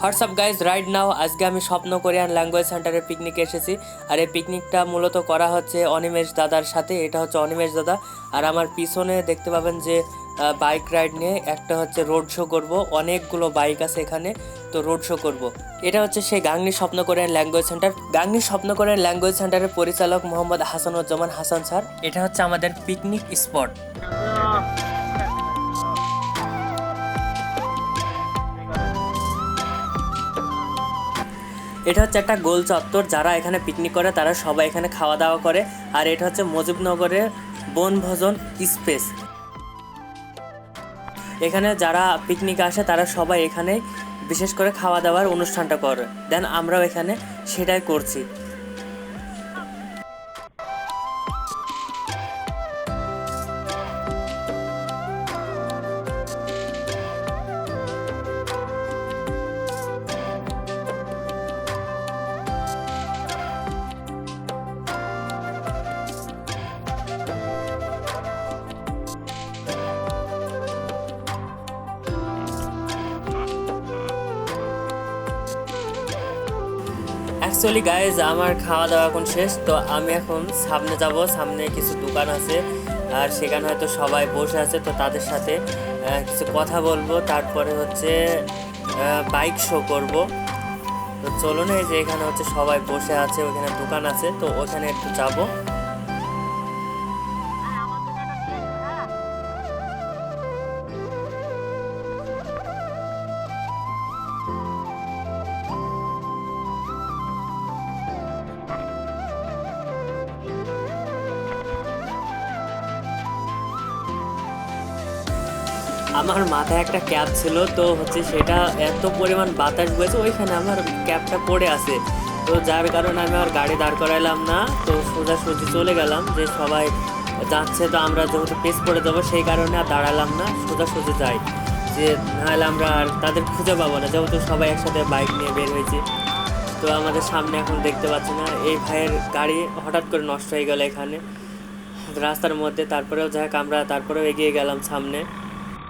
WhatsApp guys right now আজকে আমি স্বপ্ন কোরিয়ান ল্যাঙ্গুয়েজ সেন্টারে পিকনিকে এসেছি। আর এই পিকনিকটা মূলত করা হচ্ছে অনিমেষ দাদার সাথে। এটা হচ্ছে অনিমেষ দাদা। আর আমার পিছনে দেখতে পাবেন যে বাইক রাইড নিয়ে একটা হচ্ছে রোড শো করব। অনেকগুলো বাইক আছে এখানে, তো রোড শো করব। এটা হচ্ছে সেই গাংনী স্বপ্ন কোরিয়ান ল্যাঙ্গুয়েজ সেন্টার। গাংনী স্বপ্ন কোরিয়ান ল্যাঙ্গুয়েজ সেন্টারের পরিচালক মোহাম্মদ হাসানুজ্জামান হাসান স্যার। এটা হচ্ছে আমাদের পিকনিক স্পট। এটা হচ্ছে একটা গোল চত্বর, যারা এখানে পিকনিক করে তারা সবাই এখানে খাওয়া দাওয়া করে। আর এটা হচ্ছে মুজিবনগরের বনভোজন স্পেস। এখানে যারা পিকনিক আসে তারা সবাই এখানে বিশেষ করে খাওয়া দাওয়ার অনুষ্ঠানটা করে। দেন আমরাও এখানে সেটাই করছি। অ্যাকচুয়ালি গাইজ আমার খাওয়া দাওয়া এখন শেষ, তো আমি এখন সামনে যাব। সামনে কিছু দোকান আছে আর সেখানে হয়তো সবাই বসে আছে, তো তাদের সাথে কিছু কথা বলবো। তারপরে হচ্ছে বাইক শো করব। তো চলুন, এই যে এখানে হচ্ছে সবাই বসে আছে, ওখানে দোকান আছে, তো ওখানে একটু যাবো। আমার মাথায় একটা ক্যাপ ছিল, তো হচ্ছে সেটা এত পরিমাণ বাতাস বইছে ওইখানে আমার ক্যাপটা পড়ে আছে। তো যার কারণে আমি আর গাড়ি দাঁড় করাইলাম না, তো সোজাসুজি চলে গেলাম। যে সবাই যাচ্ছে, তো আমরা যেহেতু পেস পড়ে যাবো সেই কারণে আর দাঁড়ালাম না, সোজাসুজি যাই। যে নাহলে আমরা আর তাদের খুঁজে পাবো না, যেহেতু সবাই একসাথে বাইক নিয়ে বের হয়েছি। তো আমাদের সামনে এখন দেখতে পাচ্ছি না, এই ভাইয়ের গাড়ি হঠাৎ করে নষ্ট হয়ে গেল এখানে রাস্তার মধ্যে। তারপরেও যাক আমরা তারপরেও এগিয়ে গেলাম সামনে।